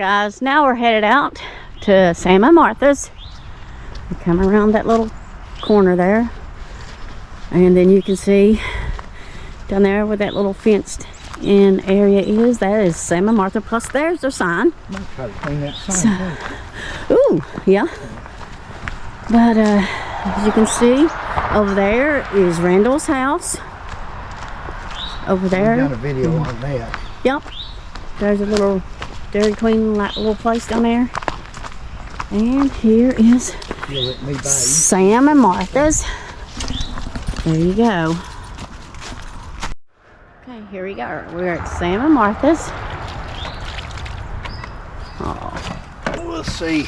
guys, now we're headed out to Sam and Martha's. We come around that little corner there, and then you can see down there where that little fenced in area is, that is Sam and Martha, plus there's their sign. Might try to clean that sign. Ooh, yeah. But as you can see, over there is Randall's house. Over there. We've got a video on that. Yep. There's a little Dairy Queen like little place down there. And here is Sam and Martha's. There you go. Okay, here we go. We're at Sam and Martha's. Oh. We'll see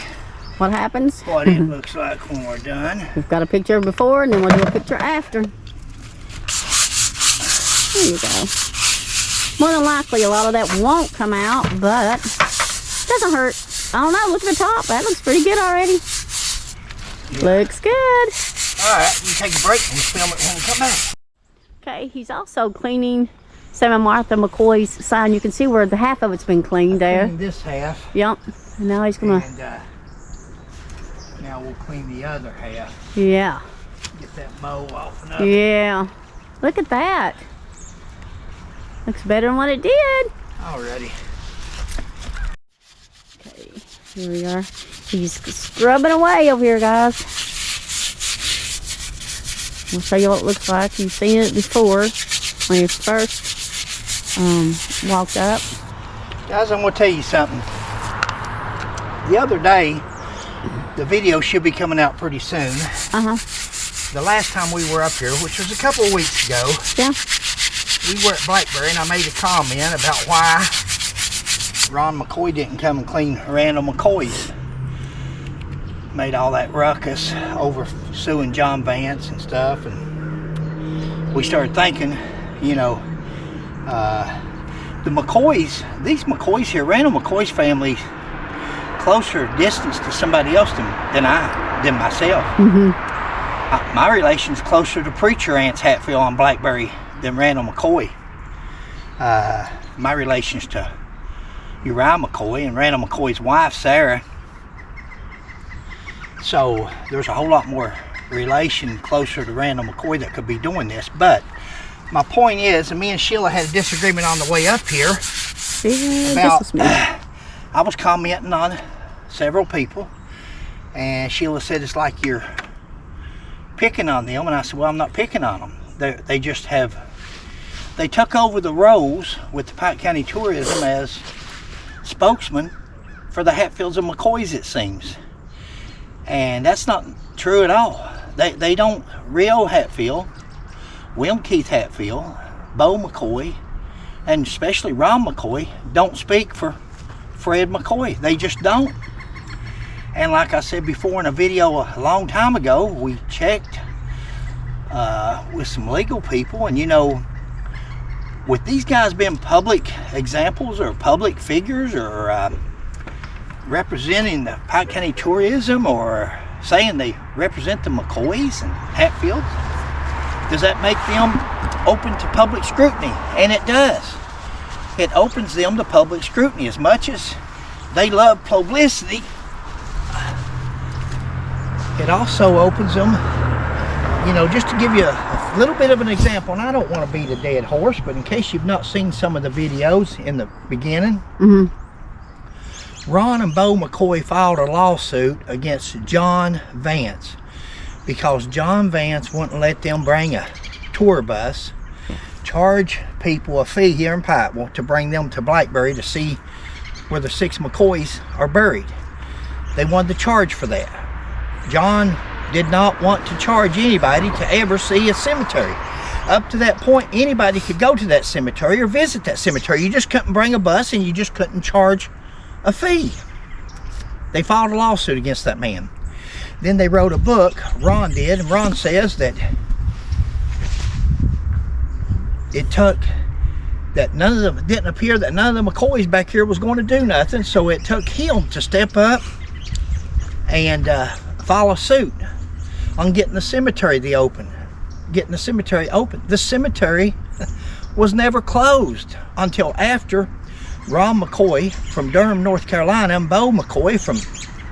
what happens. What it looks like when we're done. We've got a picture before, and then we'll do a picture after. There you go. More than likely, a lot of that won't come out, but it doesn't hurt. I don't know. Look at the top. That looks pretty good already. Yeah. Looks good. All right, you take a break and we'll film it when we come back. Okay, he's also cleaning Sam and Martha McCoy's sign. You can see where the half of it's been cleaned there. This half. Yep. And now he's gonna. And now we'll clean the other half. Yeah. Get that mow off and up. Yeah. Look at that. Looks better than what it did. Alrighty. Okay, here we are. He's scrubbing away over here, guys. I'll show you what it looks like. You've seen it before when you first walked up. Guys, I'm going to tell you something. The other day, the video should be coming out pretty soon. The last time we were up here, which was a couple of weeks ago. Yeah. We were at Blackberry, and I made a comment about why Ron McCoy didn't come and clean Randall McCoy's. Made all that ruckus over suing John Vance and stuff, and we started thinking, you know, the McCoys, these McCoys here, Randall McCoy's family, closer distance to somebody else than myself. My relation's closer to preacher aunts Hatfield on Blackberry than Randall McCoy. My relation's to Uriah McCoy and Randall McCoy's wife, Sarah. So there's a whole lot more relation closer to Randall McCoy that could be doing this. But my point is, and me and Sheila had a disagreement on the way up here about, I was commenting on several people, and Sheila said it's like you're picking on them, and I said, well, I'm not picking on them. They just have, they took over the roles with the Pike County Tourism as spokesman for the Hatfields and McCoys, it seems. And that's not true at all. They don't, Rio Hatfield, William Keith Hatfield, Bo McCoy, and especially Ron McCoy don't speak for Fred McCoy. They just don't. And like I said before in a video a long time ago, we checked with some legal people, and you know, with these guys being public examples or public figures or representing the Pike County Tourism or saying they represent the McCoys and Hatfields, does that make them open to public scrutiny? And it does. It opens them to public scrutiny. As much as they love publicity, it also opens them, you know, just to give you a little bit of an example, and I don't want to beat a dead horse, but in case you've not seen some of the videos in the beginning, Ron and Bo McCoy filed a lawsuit against John Vance because John Vance wouldn't let them bring a tour bus, charge people a fee here in Pikeville to bring them to Blackberry to see where the 6 McCoys are buried. They wanted to charge for that. John did not want to charge anybody to ever see a cemetery. Up to that point, anybody could go to that cemetery or visit that cemetery. You just couldn't bring a bus, and you just couldn't charge a fee. They filed a lawsuit against that man. Then they wrote a book, Ron did, and Ron says that it took that none of them, didn't appear that none of the McCoys back here was going to do nothing, so it took him to step up and file a suit on getting the cemetery open. The cemetery was never closed until after Ron McCoy from Durham, North Carolina, and Bo McCoy from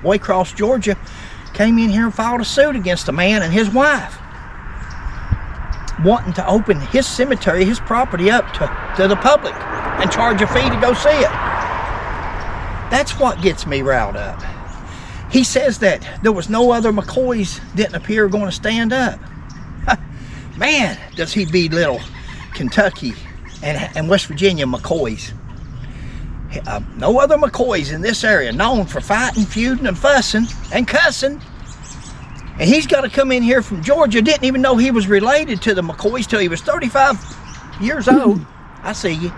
Waycross, Georgia, came in here and filed a suit against a man and his wife, wanting to open his cemetery, his property up to the public and charge a fee to go see it. That's what gets me riled up. He says that there was no other McCoys didn't appear going to stand up. Man, does he belittle Kentucky and West Virginia McCoys. No other McCoys in this area known for fighting, feuding, and fussing and cussing. And he's got to come in here from Georgia. Didn't even know he was related to the McCoys till he was 35 years old. I see you.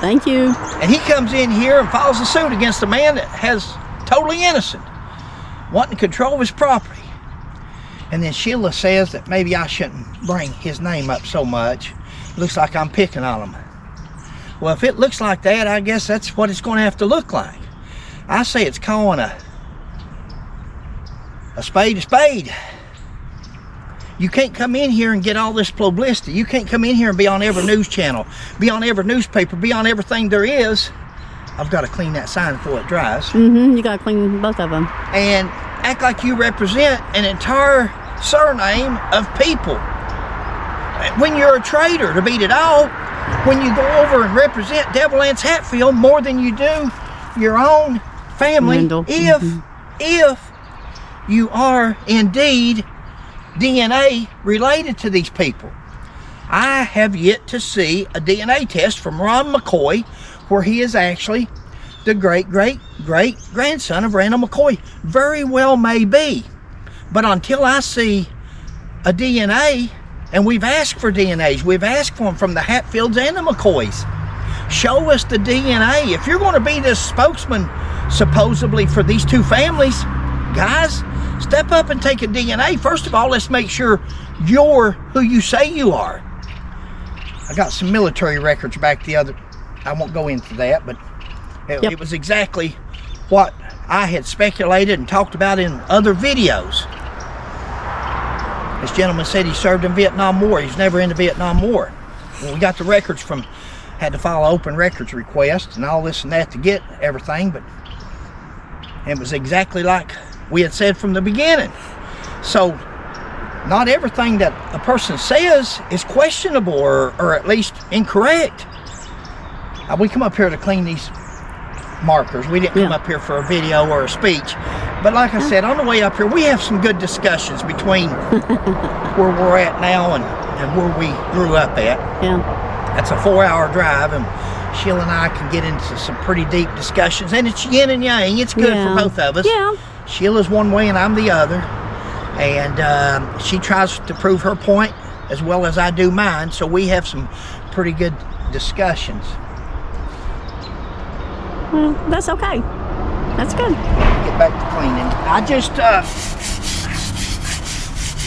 Thank you. And he comes in here and files a suit against a man that has totally innocent, wanting to control his property. And then Sheila says that maybe I shouldn't bring his name up so much. Looks like I'm picking on him. Well, if it looks like that, I guess that's what it's going to have to look like. I say it's calling a spade a spade. You can't come in here and get all this publicity. You can't come in here and be on every news channel, be on every newspaper, be on everything there is. I've got to clean that sign before it dries. You got to clean both of them. And act like you represent an entire surname of people. When you're a traitor, to beat it all, when you go over and represent Devil Anse Hatfield more than you do your own family, Wendell. if you are indeed DNA related to these people. I have yet to see a DNA test from Ron McCoy where he is actually the great-great-great-grandson of Randall McCoy. Very well may be. But until I see a DNA, and we've asked for DNAs, we've asked for them from the Hatfields and the McCoys. Show us the DNA. If you're going to be this spokesman, supposedly, for these two families, guys, step up and take a DNA. First of all, let's make sure you're who you say you are. I got some military records back the other, I won't go into that, but it was exactly what I had speculated and talked about in other videos. This gentleman said he served in Vietnam War. He's never in the Vietnam War. Well, we got the records from, had to file an open records request and all this and that to get everything, but it was exactly like we had said from the beginning. So not everything that a person says is questionable or at least incorrect. We come up here to clean these markers. We didn't come up here for a video or a speech. But like I said, on the way up here, we have some good discussions between where we're at now and where we grew up at. Yeah. That's a 4-hour drive, and Sheila and I can get into some pretty deep discussions. And it's yin and yang. It's good for both of us. Yeah. Sheila's one way and I'm the other. And she tries to prove her point as well as I do mine. So we have some pretty good discussions. Well, that's okay. That's good. Get back to cleaning. I just,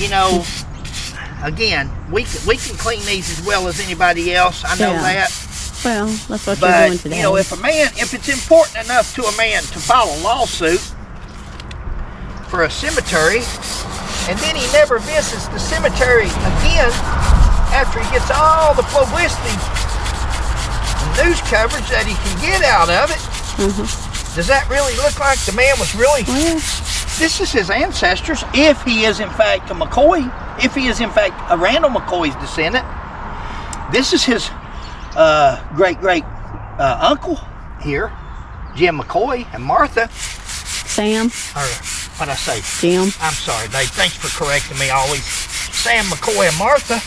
you know, again, we can clean these as well as anybody else. I know that. Well, that's what you're doing today. You know, if it's important enough to a man to file a lawsuit for a cemetery, and then he never visits the cemetery again after he gets all the publicity and news coverage that he can get out of it, does that really look like the man was really... This is his ancestors, if he is in fact a McCoy, if he is in fact a Randall McCoy's descendant. This is his great-great uncle here, Jim McCoy, and Martha. Sam. Or what'd I say? Jim. I'm sorry, Dave. Thanks for correcting me always. Sam McCoy and Martha.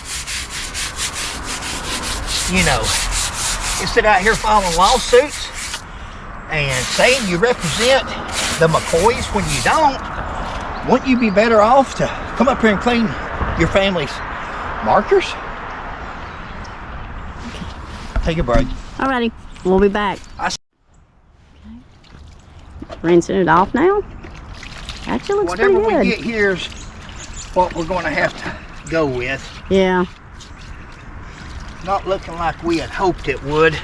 You know, you sit out here filing lawsuits and saying you represent the McCoys when you don't. Wouldn't you be better off to come up here and clean your family's markers? Take a break. Alrighty, we'll be back. Rinsing it off now. Actually looks pretty good. Whatever we get here is what we're going to have to go with. Yeah. Not looking like we had hoped it would.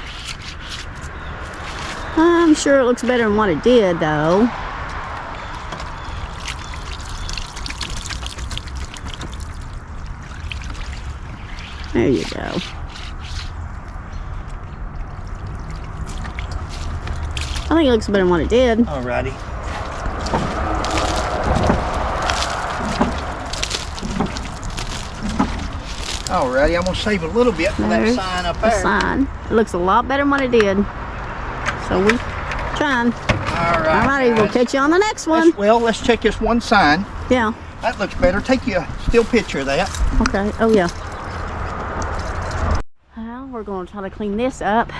I'm sure it looks better than what it did, though. There you go. think it looks better than what it did. Alrighty. Alrighty, I'm gonna save a little bit for that sign up there. The sign. It looks a lot better than what it did. So we trying. Alrighty, we'll catch you on the next one. Let's check this one sign. Yeah. That looks better. Take you a still picture of that. Okay. Oh yeah. Well, we're gonna try to clean this up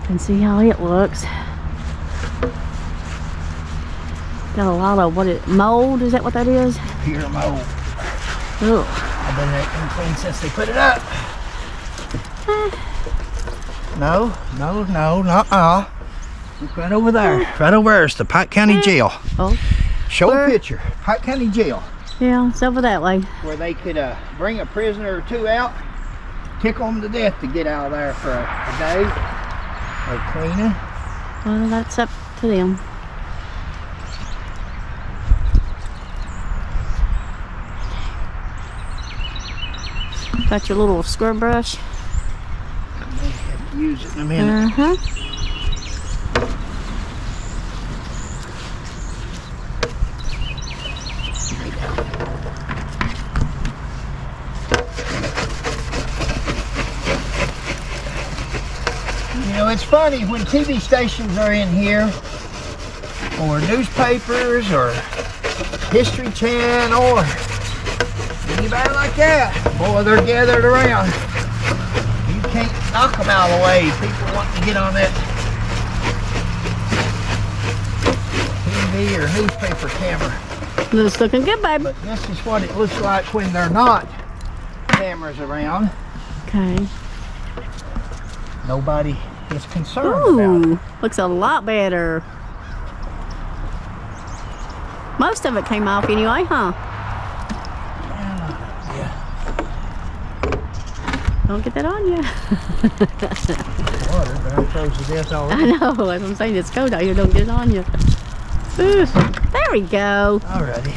and see how it looks. Got a lot of mold, is that what that is? Pure mold. Ugh. I've been clean since they put it up. No. Look right over there. Right over there is the Pike County Jail. Oh. Show a picture. Pike County Jail. Yeah, it's over that way. Where they could bring a prisoner or two out, tickle them to death to get out of there for a day. Or cleaning. Well, that's up to them. Got your little scrub brush. Have to use it in a minute. You know, it's funny when TV stations are in here, or newspapers, or History Channel, or anybody like that. Boy, they're gathered around. You can't knock them out of the way. People want to get on that TV or newspaper camera. It's looking good, babe. But this is what it looks like when they're not cameras around. Okay. Nobody is concerned about it. Looks a lot better. Most of it came off anyway, huh? Yeah. Don't get that on you. Water, but I'm frozen to death already. I know, as I'm saying, it's cold out here. Don't get it on you. Ooh, there we go. Alrighty.